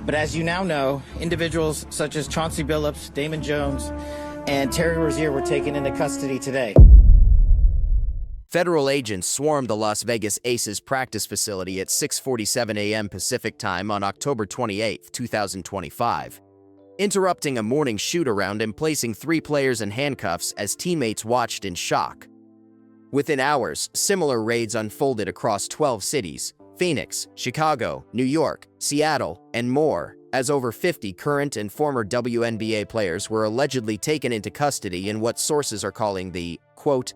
But as you now know, individuals such as Chauncey Billups, Damon Jones, and Terry Rozier were taken into custody today. Federal agents swarmed the Las Vegas Aces practice facility at 6:47 a.m. Pacific Time on October 28, 2025, interrupting a morning shoot-around and placing 3 players in handcuffs as teammates watched in shock. Within hours, similar raids unfolded across 12 cities: Phoenix, Chicago, New York, Seattle, and more, as over 50 current and former WNBA players were allegedly taken into custody in what sources are calling the, quote,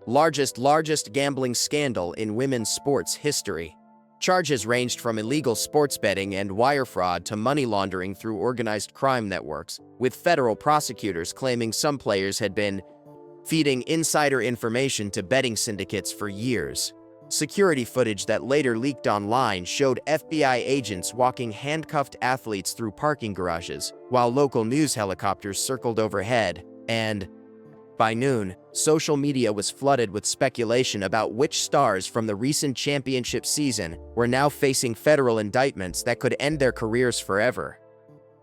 largest gambling scandal in women's sports history. Charges ranged from illegal sports betting and wire fraud to money laundering through organized crime networks, with federal prosecutors claiming some players had been feeding insider information to betting syndicates for years. Security footage that later leaked online showed FBI agents walking handcuffed athletes through parking garages, while local news helicopters circled overhead, and by noon, social media was flooded with speculation about which stars from the recent championship season were now facing federal indictments that could end their careers forever.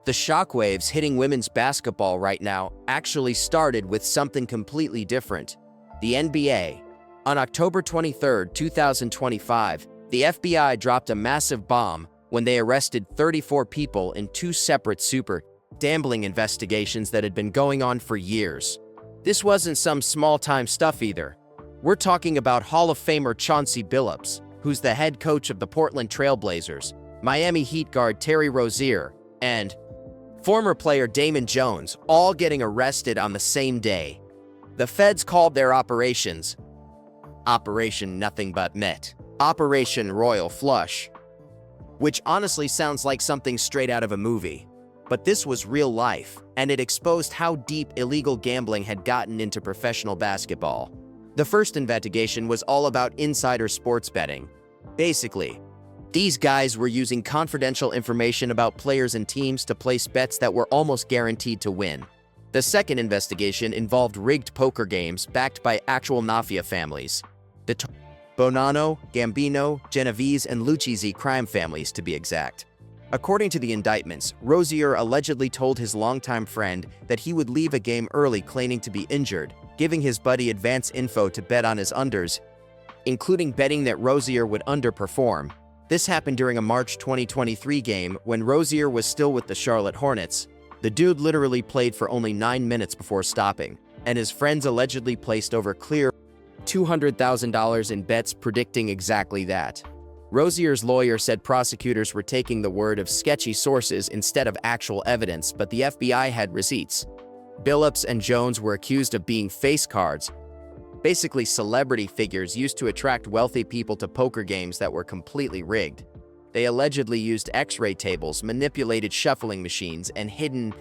The shockwaves hitting women's basketball right now actually started with something completely different: the NBA. On October 23, 2025, the FBI dropped a massive bomb when they arrested 34 people in 2 separate super gambling investigations that had been going on for years. This wasn't some small-time stuff either. We're talking about Hall of Famer Chauncey Billups, who's the head coach of the Portland Trail Blazers, Miami Heat guard Terry Rozier, and former player Damon Jones, all getting arrested on the same day. The feds called their operations Operation Nothing But Net, Operation Royal Flush, which honestly sounds like something straight out of a movie. But this was real life, and it exposed how deep illegal gambling had gotten into professional basketball. The first investigation was all about insider sports betting. Basically, these guys were using confidential information about players and teams to place bets that were almost guaranteed to win. The second investigation involved rigged poker games backed by actual mafia families. The Bonanno, Gambino, Genovese, and Lucchese crime families, to be exact. According to the indictments, Rozier allegedly told his longtime friend that he would leave a game early claiming to be injured, giving his buddy advance info to bet on his unders, including betting that Rozier would underperform. This happened during a March 2023 game when Rozier was still with the Charlotte Hornets. The dude literally played for only 9 minutes before stopping, and his friends allegedly placed over clear $200,000 in bets predicting exactly that. Rozier's lawyer said prosecutors were taking the word of sketchy sources instead of actual evidence, but the FBI had receipts. Billups and Jones were accused of being face cards, basically celebrity figures used to attract wealthy people to poker games that were completely rigged. They allegedly used X-ray tables, manipulated shuffling machines, and hidden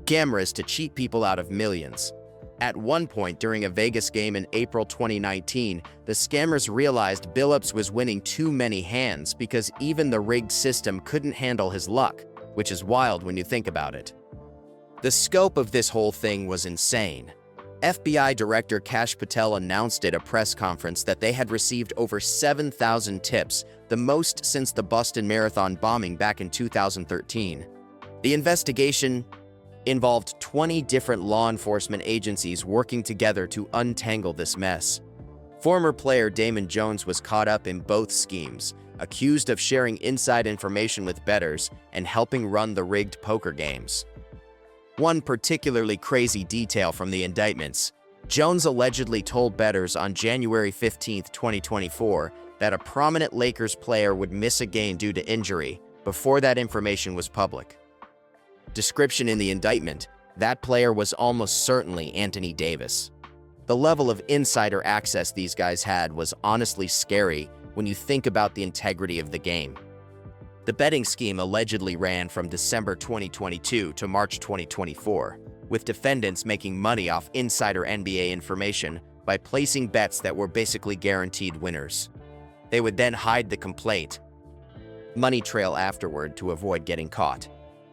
cameras to cheat people out of millions. At one point during a Vegas game in April 2019, the scammers realized Billups was winning too many hands because even the rigged system couldn't handle his luck, which is wild when you think about it. The scope of this whole thing was insane. FBI Director Kash Patel announced at a press conference that they had received over 7,000 tips, the most since the Boston Marathon bombing back in 2013. The investigation involved 20 different law enforcement agencies working together to untangle this mess. Former player Damon Jones was caught up in both schemes, accused of sharing inside information with bettors and helping run the rigged poker games. One particularly crazy detail from the indictments: Jones allegedly told bettors on January 15, 2024, that a prominent Lakers player would miss a game due to injury before that information was public. Description in the indictment: that player was almost certainly Anthony Davis. The level of insider access these guys had was honestly scary when you think about the integrity of the game. The betting scheme allegedly ran from December 2022 to March 2024, with defendants making money off insider NBA information by placing bets that were basically guaranteed winners. They would then hide the complaint money trail afterward to avoid getting caught.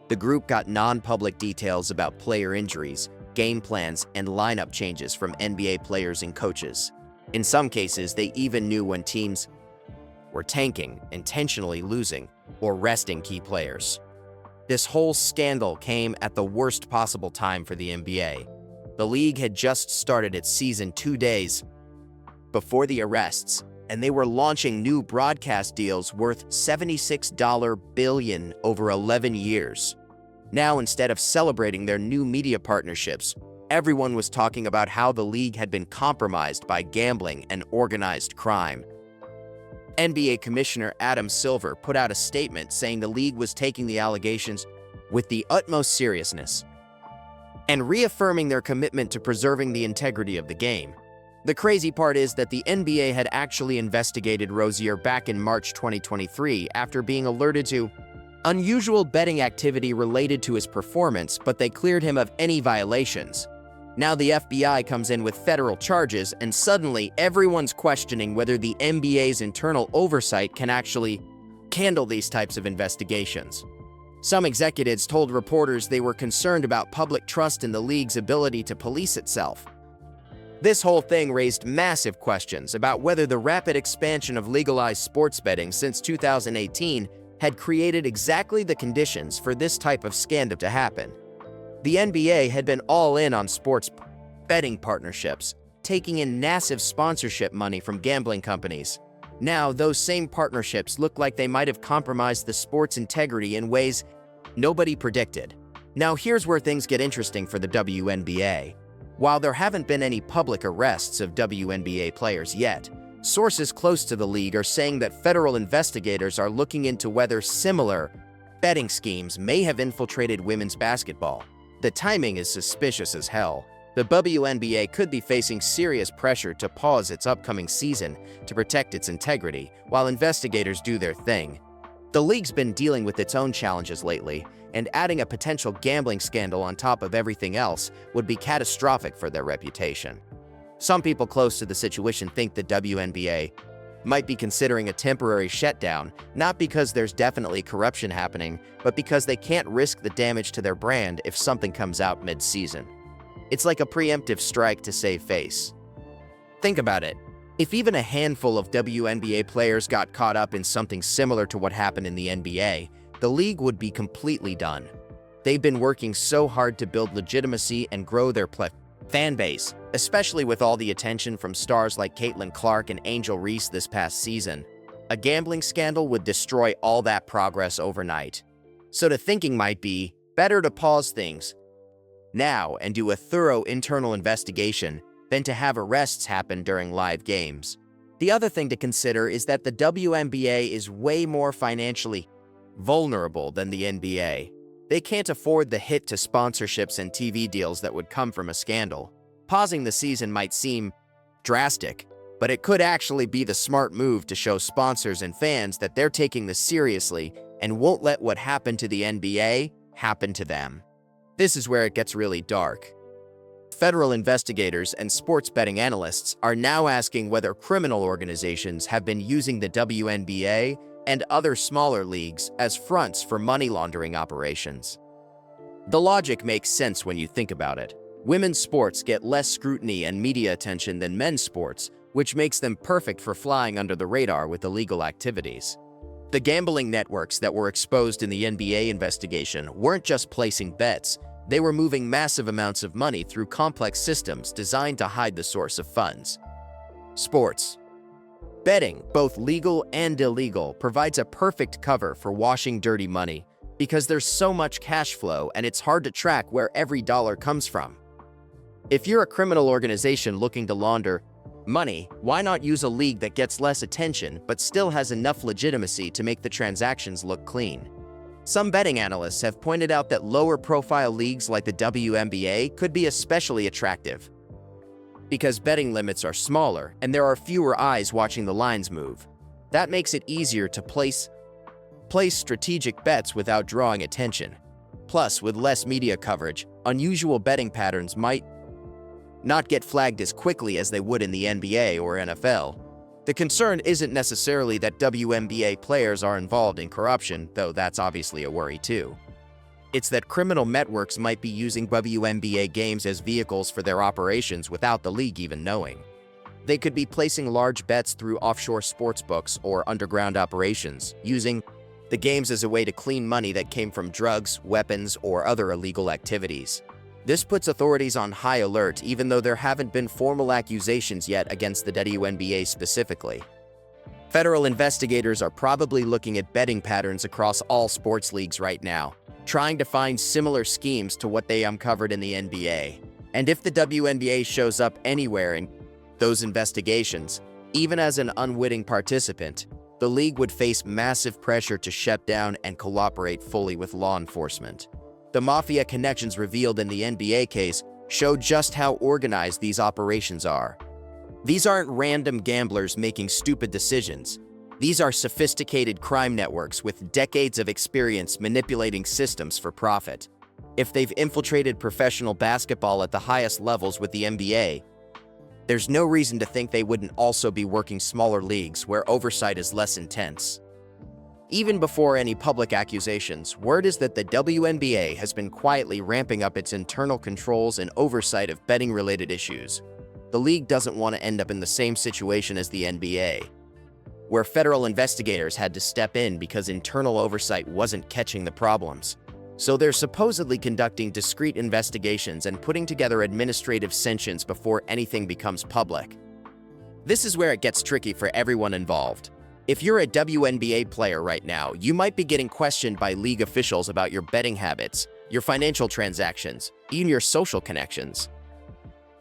The group got non-public details about player injuries, game plans, and lineup changes from NBA players and coaches. In some cases, they even knew when teams were tanking, intentionally losing, or resting key players. This whole scandal came at the worst possible time for the NBA. The league had just started its season 2 days before the arrests, and they were launching new broadcast deals worth $76 billion over 11 years. Now, instead of celebrating their new media partnerships, everyone was talking about how the league had been compromised by gambling and organized crime. NBA Commissioner Adam Silver put out a statement saying the league was taking the allegations with the utmost seriousness and reaffirming their commitment to preserving the integrity of the game. The crazy part is that the NBA had actually investigated Rozier back in March 2023 after being alerted to unusual betting activity related to his performance, but they cleared him of any violations. Now the FBI comes in with federal charges, and suddenly everyone's questioning whether the NBA's internal oversight can actually handle these types of investigations. Some executives told reporters they were concerned about public trust in the league's ability to police itself. This whole thing raised massive questions about whether the rapid expansion of legalized sports betting since 2018 had created exactly the conditions for this type of scandal to happen. The NBA had been all in on sports betting partnerships, taking in massive sponsorship money from gambling companies. Now, those same partnerships look like they might have compromised the sport's integrity in ways nobody predicted. Now, here's where things get interesting for the WNBA. While there haven't been any public arrests of WNBA players yet, sources close to the league are saying that federal investigators are looking into whether similar betting schemes may have infiltrated women's basketball. The timing is suspicious as hell. The WNBA could be facing serious pressure to pause its upcoming season to protect its integrity while investigators do their thing. The league's been dealing with its own challenges lately, and adding a potential gambling scandal on top of everything else would be catastrophic for their reputation. Some people close to the situation think the WNBA might be considering a temporary shutdown, not because there's definitely corruption happening, but because they can't risk the damage to their brand if something comes out mid-season. It's like a preemptive strike to save face. Think about it. If even a handful of WNBA players got caught up in something similar to what happened in the NBA, the league would be completely done. They've been working so hard to build legitimacy and grow their fan base, especially with all the attention from stars like Caitlin Clark and Angel Reese this past season. A gambling scandal would destroy all that progress overnight. So the thinking might be, better to pause things now and do a thorough internal investigation than to have arrests happen during live games. The other thing to consider is that the WNBA is way more financially vulnerable than the NBA. They can't afford the hit to sponsorships and TV deals that would come from a scandal. Pausing the season might seem drastic, but it could actually be the smart move to show sponsors and fans that they're taking this seriously and won't let what happened to the NBA happen to them. This is where it gets really dark. Federal investigators and sports betting analysts are now asking whether criminal organizations have been using the WNBA and other smaller leagues as fronts for money laundering operations. The logic makes sense when you think about it. Women's sports get less scrutiny and media attention than men's sports, which makes them perfect for flying under the radar with illegal activities. The gambling networks that were exposed in the NBA investigation weren't just placing bets, they were moving massive amounts of money through complex systems designed to hide the source of funds. Sports betting, both legal and illegal, provides a perfect cover for washing dirty money because there's so much cash flow and it's hard to track where every dollar comes from. If you're a criminal organization looking to launder money, why not use a league that gets less attention but still has enough legitimacy to make the transactions look clean? Some betting analysts have pointed out that lower-profile leagues like the WNBA could be especially attractive because betting limits are smaller and there are fewer eyes watching the lines move. That makes it easier to place strategic bets without drawing attention. Plus, with less media coverage, unusual betting patterns might not get flagged as quickly as they would in the NBA or NFL. The concern isn't necessarily that WNBA players are involved in corruption, though that's obviously a worry too. It's that criminal networks might be using WNBA games as vehicles for their operations without the league even knowing. They could be placing large bets through offshore sportsbooks or underground operations, using the games as a way to clean money that came from drugs, weapons, or other illegal activities. This puts authorities on high alert even though there haven't been formal accusations yet against the WNBA specifically. Federal investigators are probably looking at betting patterns across all sports leagues right now, trying to find similar schemes to what they uncovered in the NBA. And if the WNBA shows up anywhere in those investigations, even as an unwitting participant, the league would face massive pressure to shut down and cooperate fully with law enforcement. The mafia connections revealed in the NBA case show just how organized these operations are. These aren't random gamblers making stupid decisions. These are sophisticated crime networks with decades of experience manipulating systems for profit. If they've infiltrated professional basketball at the highest levels with the NBA, there's no reason to think they wouldn't also be working smaller leagues where oversight is less intense. Even before any public accusations, word is that the WNBA has been quietly ramping up its internal controls and oversight of betting-related issues. The league doesn't want to end up in the same situation as the NBA, where federal investigators had to step in because internal oversight wasn't catching the problems. So they're supposedly conducting discreet investigations and putting together administrative sanctions before anything becomes public. This is where it gets tricky for everyone involved. If you're a WNBA player right now, you might be getting questioned by league officials about your betting habits, your financial transactions, even your social connections.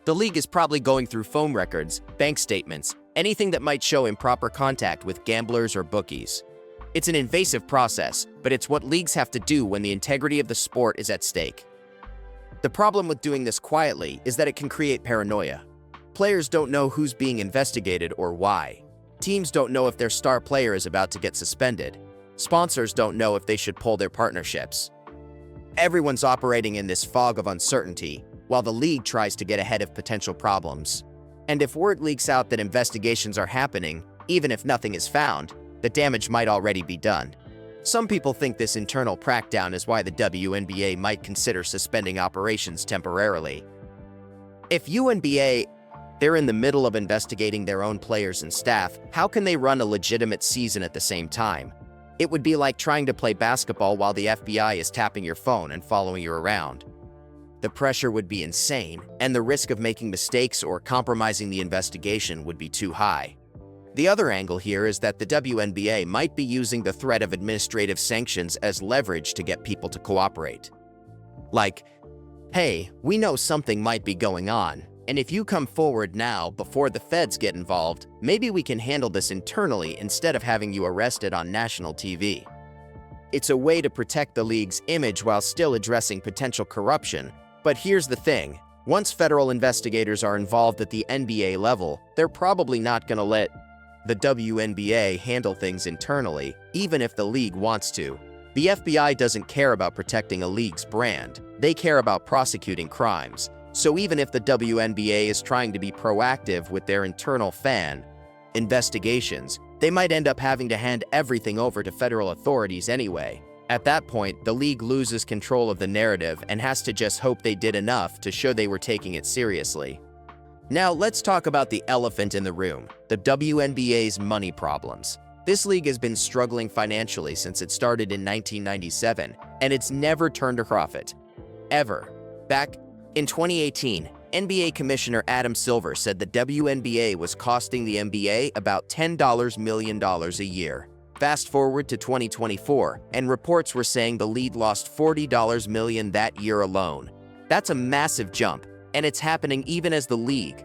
The league is probably going through phone records, bank statements, anything that might show improper contact with gamblers or bookies. It's an invasive process, but it's what leagues have to do when the integrity of the sport is at stake. The problem with doing this quietly is that it can create paranoia. Players don't know who's being investigated or why. Teams don't know if their star player is about to get suspended. Sponsors don't know if they should pull their partnerships. Everyone's operating in this fog of uncertainty, while the league tries to get ahead of potential problems. And if word leaks out that investigations are happening, even if nothing is found, the damage might already be done. Some people think this internal crackdown is why the WNBA might consider suspending operations temporarily. If UNBA, they're in the middle of investigating their own players and staff, how can they run a legitimate season at the same time? It would be like trying to play basketball while the FBI is tapping your phone and following you around. The pressure would be insane, and the risk of making mistakes or compromising the investigation would be too high. The other angle here is that the WNBA might be using the threat of administrative sanctions as leverage to get people to cooperate. Like, hey, we know something might be going on, and if you come forward now before the feds get involved, maybe we can handle this internally instead of having you arrested on national TV. It's a way to protect the league's image while still addressing potential corruption. But here's the thing, once federal investigators are involved at the NBA level, they're probably not going to let the WNBA handle things internally, even if the league wants to. The FBI doesn't care about protecting a league's brand, they care about prosecuting crimes. So even if the WNBA is trying to be proactive with their internal fan investigations, they might end up having to hand everything over to federal authorities anyway. At that point, the league loses control of the narrative and has to just hope they did enough to show they were taking it seriously. Now let's talk about the elephant in the room, the WNBA's money problems. This league has been struggling financially since it started in 1997, and it's never turned a profit. Ever. Back in 2018, NBA Commissioner Adam Silver said the WNBA was costing the NBA about $10 million a year. Fast forward to 2024, and reports were saying the league lost $40 million that year alone. That's a massive jump, and it's happening even as the league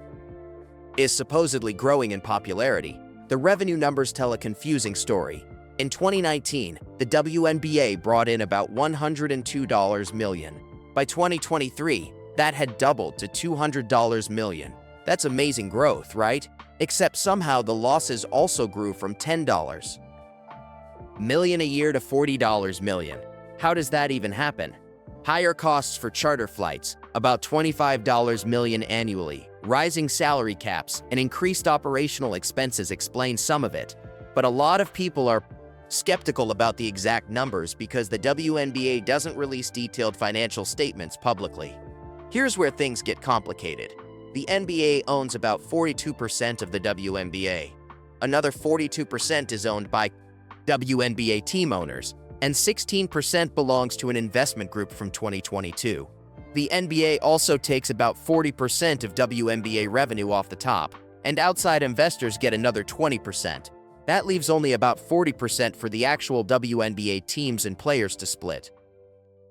is supposedly growing in popularity. The revenue numbers tell a confusing story. In 2019, the WNBA brought in about $102 million. By 2023, that had doubled to $200 million. That's amazing growth, right? Except somehow the losses also grew from $10 million a year to $40 million. How does that even happen? Higher costs for charter flights, about $25 million annually, rising salary caps, and increased operational expenses explain some of it. But a lot of people are skeptical about the exact numbers because the WNBA doesn't release detailed financial statements publicly. Here's where things get complicated. The NBA owns about 42% of the WNBA. Another 42% is owned by WNBA team owners, and 16% belongs to an investment group from 2022. The NBA also takes about 40% of WNBA revenue off the top, and outside investors get another 20%. That leaves only about 40% for the actual WNBA teams and players to split.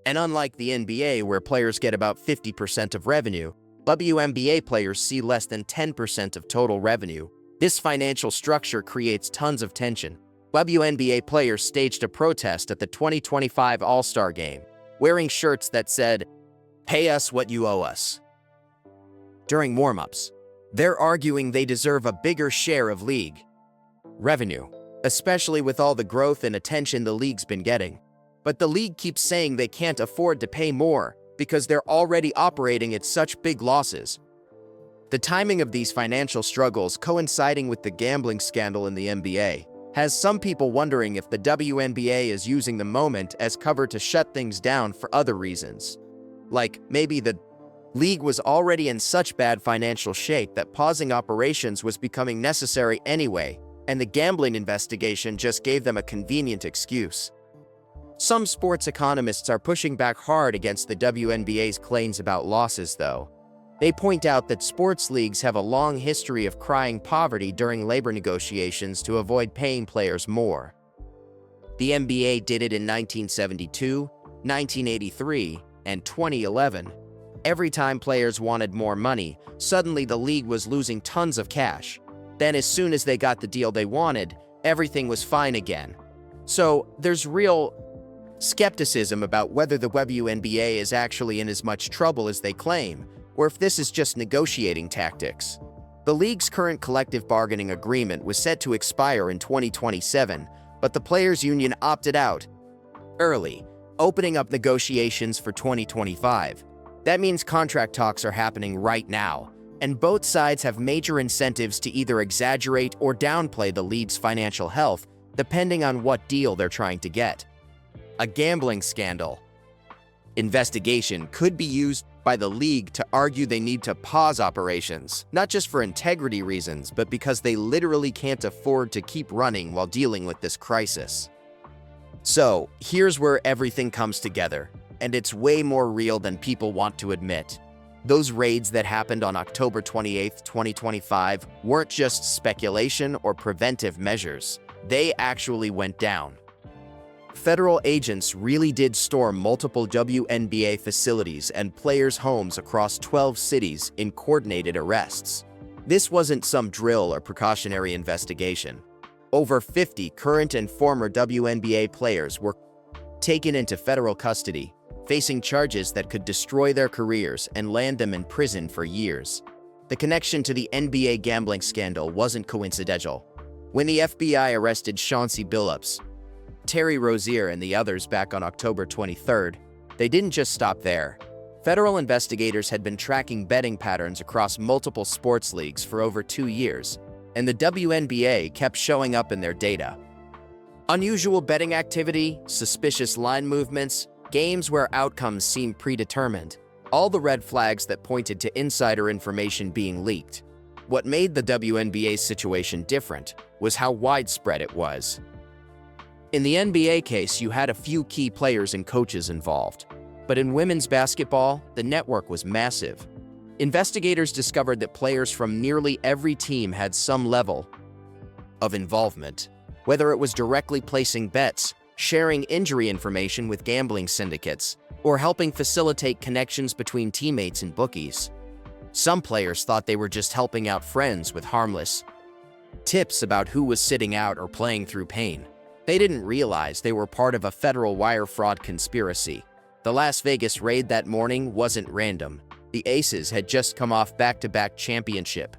And unlike the NBA, where players get about 50% of revenue, WNBA players see less than 10% of total revenue. This financial structure creates tons of tension. WNBA players staged a protest at the 2025 All-Star Game, wearing shirts that said, "Pay us what you owe us." During warm-ups, they're arguing they deserve a bigger share of league revenue, especially with all the growth and attention the league's been getting. But the league keeps saying they can't afford to pay more because they're already operating at such big losses. The timing of these financial struggles coinciding with the gambling scandal in the NBA has some people wondering if the WNBA is using the moment as cover to shut things down for other reasons. Like, maybe the league was already in such bad financial shape that pausing operations was becoming necessary anyway, and the gambling investigation just gave them a convenient excuse. Some sports economists are pushing back hard against the WNBA's claims about losses, though. They point out that sports leagues have a long history of crying poverty during labor negotiations to avoid paying players more. The NBA did it in 1972, 1983, and 2011. Every time players wanted more money, suddenly the league was losing tons of cash. Then as soon as they got the deal they wanted, everything was fine again. So there's real skepticism about whether the WNBA is actually in as much trouble as they claim, or if this is just negotiating tactics. The league's current collective bargaining agreement was set to expire in 2027, but the players' union opted out early, opening up negotiations for 2025. That means contract talks are happening right now, and both sides have major incentives to either exaggerate or downplay the league's financial health, depending on what deal they're trying to get. A gambling scandal investigation could be used by the league to argue they need to pause operations, not just for integrity reasons, but because they literally can't afford to keep running while dealing with this crisis. So, here's where everything comes together, and it's way more real than people want to admit. Those raids that happened on October 28, 2025 weren't just speculation or preventive measures. They actually went down. Federal agents really did storm multiple WNBA facilities and players' homes across 12 cities in coordinated arrests. This wasn't some drill or precautionary investigation. Over 50 current and former WNBA players were taken into federal custody, facing charges that could destroy their careers and land them in prison for years. The connection to the NBA gambling scandal wasn't coincidental. When the FBI arrested Chauncey Billups, Terry Rozier, and the others back on October 23rd, they didn't just stop there. Federal investigators had been tracking betting patterns across multiple sports leagues for over 2 years, and the WNBA kept showing up in their data. Unusual betting activity, suspicious line movements, games where outcomes seemed predetermined, all the red flags that pointed to insider information being leaked. What made the WNBA's situation different was how widespread it was. In the NBA case, you had a few key players and coaches involved. But in women's basketball, the network was massive. Investigators discovered that players from nearly every team had some level of involvement, whether it was directly placing bets, sharing injury information with gambling syndicates, or helping facilitate connections between teammates and bookies. Some players thought they were just helping out friends with harmless tips about who was sitting out or playing through pain. They didn't realize they were part of a federal wire fraud conspiracy. The Las Vegas raid that morning wasn't random. The Aces had just come off back-to-back championship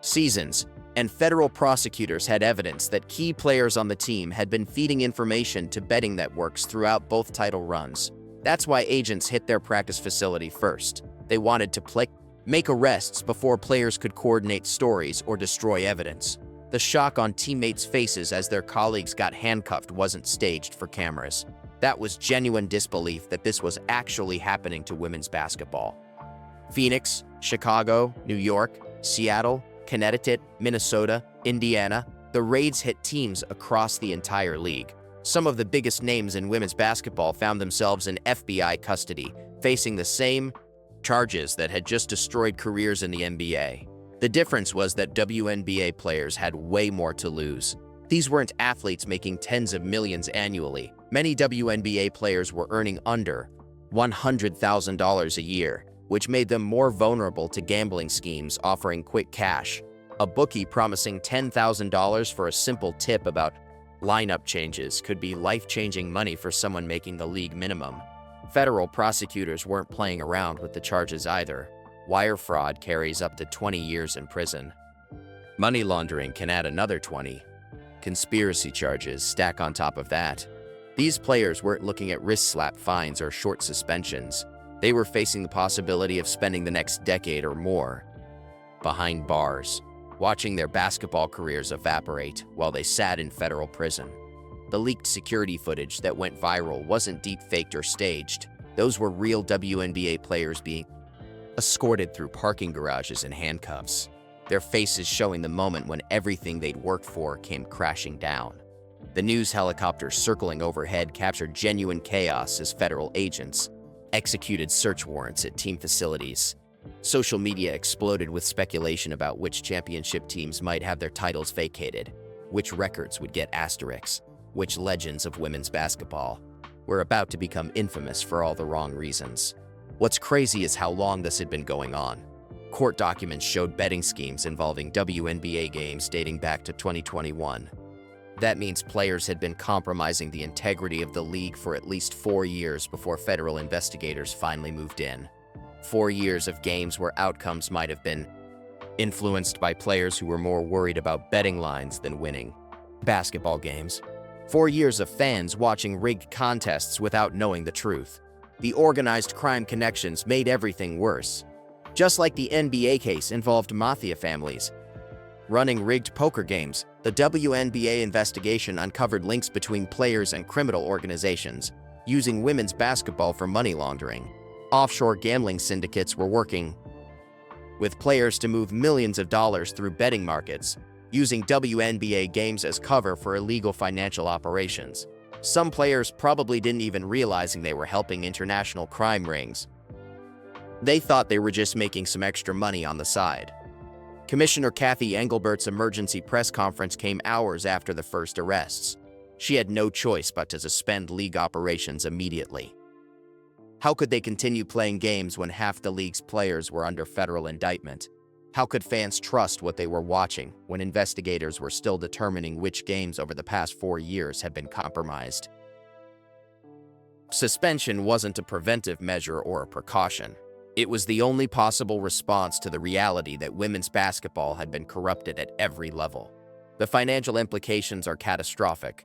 seasons, and federal prosecutors had evidence that key players on the team had been feeding information to betting networks throughout both title runs. That's why agents hit their practice facility first. They wanted to make arrests before players could coordinate stories or destroy evidence. The shock on teammates' faces as their colleagues got handcuffed wasn't staged for cameras. That was genuine disbelief that this was actually happening to women's basketball. Phoenix, Chicago, New York, Seattle, Connecticut, Minnesota, Indiana, The raids hit teams across the entire league. Some of the biggest names in women's basketball found themselves in FBI custody, facing the same charges that had just destroyed careers in the NBA. The difference was that WNBA players had way more to lose. These weren't athletes making tens of millions annually. Many WNBA players were earning under $100,000 a year, which made them more vulnerable to gambling schemes offering quick cash. A bookie promising $10,000 for a simple tip about lineup changes could be life-changing money for someone making the league minimum. Federal prosecutors weren't playing around with the charges either. Wire fraud carries up to 20 years in prison. Money laundering can add another 20. Conspiracy charges stack on top of that. These players weren't looking at wrist slap fines or short suspensions. They were facing the possibility of spending the next decade or more behind bars, watching their basketball careers evaporate while they sat in federal prison. The leaked security footage that went viral wasn't deep-faked or staged. Those were real WNBA players being escorted through parking garages in handcuffs, their faces showing the moment when everything they'd worked for came crashing down. The news helicopters circling overhead captured genuine chaos as federal agents executed search warrants at team facilities. Social media exploded with speculation about which championship teams might have their titles vacated, which records would get asterisks, which legends of women's basketball were about to become infamous for all the wrong reasons. What's crazy is how long this had been going on. Court documents showed betting schemes involving WNBA games dating back to 2021. That means players had been compromising the integrity of the league for at least 4 years before federal investigators finally moved in. 4 years of games where outcomes might have been influenced by players who were more worried about betting lines than winning basketball games. 4 years of fans watching rigged contests without knowing the truth. The organized crime connections made everything worse. Just like the NBA case involved mafia families running rigged poker games, the WNBA investigation uncovered links between players and criminal organizations using women's basketball for money laundering. Offshore gambling syndicates were working with players to move millions of dollars through betting markets, using WNBA games as cover for illegal financial operations. Some players probably didn't even realizing they were helping international crime rings. They thought they were just making some extra money on the side. Commissioner Kathy Engelbert's emergency press conference came hours after the first arrests. She had no choice but to suspend league operations immediately. How could they continue playing games when half the league's players were under federal indictment? How could fans trust what they were watching when investigators were still determining which games over the past 4 years had been compromised? Suspension wasn't a preventive measure or a precaution. It was the only possible response to the reality that women's basketball had been corrupted at every level. The financial implications are catastrophic.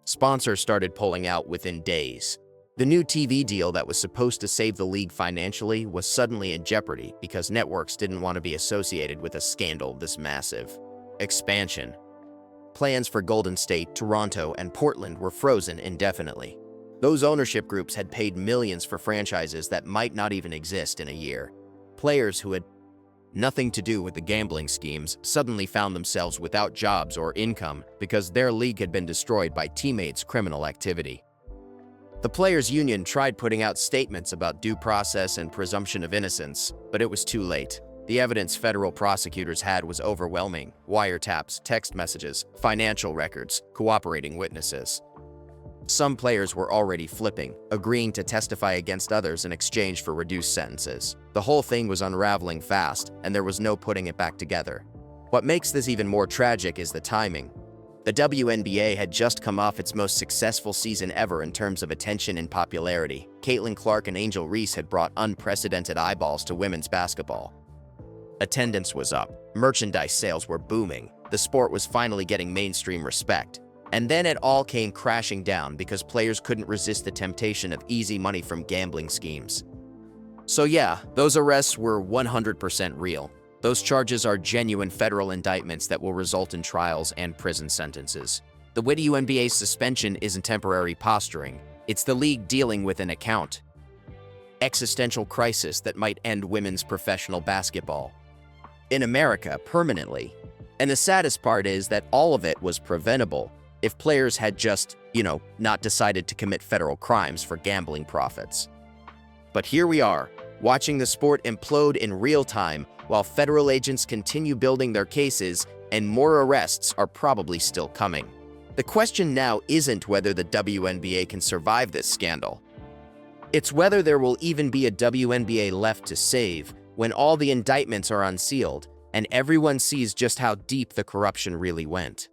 Sponsors started pulling out within days. The new TV deal that was supposed to save the league financially was suddenly in jeopardy because networks didn't want to be associated with a scandal this massive. Expansion. Plans for Golden State, Toronto, and Portland were frozen indefinitely. Those ownership groups had paid millions for franchises that might not even exist in a year. Players who had nothing to do with the gambling schemes suddenly found themselves without jobs or income because their league had been destroyed by teammates' criminal activity. The players' union tried putting out statements about due process and presumption of innocence, but it was too late. The evidence federal prosecutors had was overwhelming: wiretaps, text messages, financial records, cooperating witnesses. Some players were already flipping, agreeing to testify against others in exchange for reduced sentences. The whole thing was unraveling fast, and there was no putting it back together. What makes this even more tragic is the timing. The WNBA had just come off its most successful season ever in terms of attention and popularity. Caitlin Clark and Angel Reese had brought unprecedented eyeballs to women's basketball. Attendance was up, merchandise sales were booming, the sport was finally getting mainstream respect. And then it all came crashing down because players couldn't resist the temptation of easy money from gambling schemes. So yeah, those arrests were 100% real. Those charges are genuine federal indictments that will result in trials and prison sentences. The WNBA's suspension isn't temporary posturing. It's the league dealing with an existential crisis that might end women's professional basketball. In America, permanently. And the saddest part is that all of it was preventable if players had just, not decided to commit federal crimes for gambling profits. But here we are, watching the sport implode in real time while federal agents continue building their cases and more arrests are probably still coming. The question now isn't whether the WNBA can survive this scandal. It's whether there will even be a WNBA left to save when all the indictments are unsealed and everyone sees just how deep the corruption really went.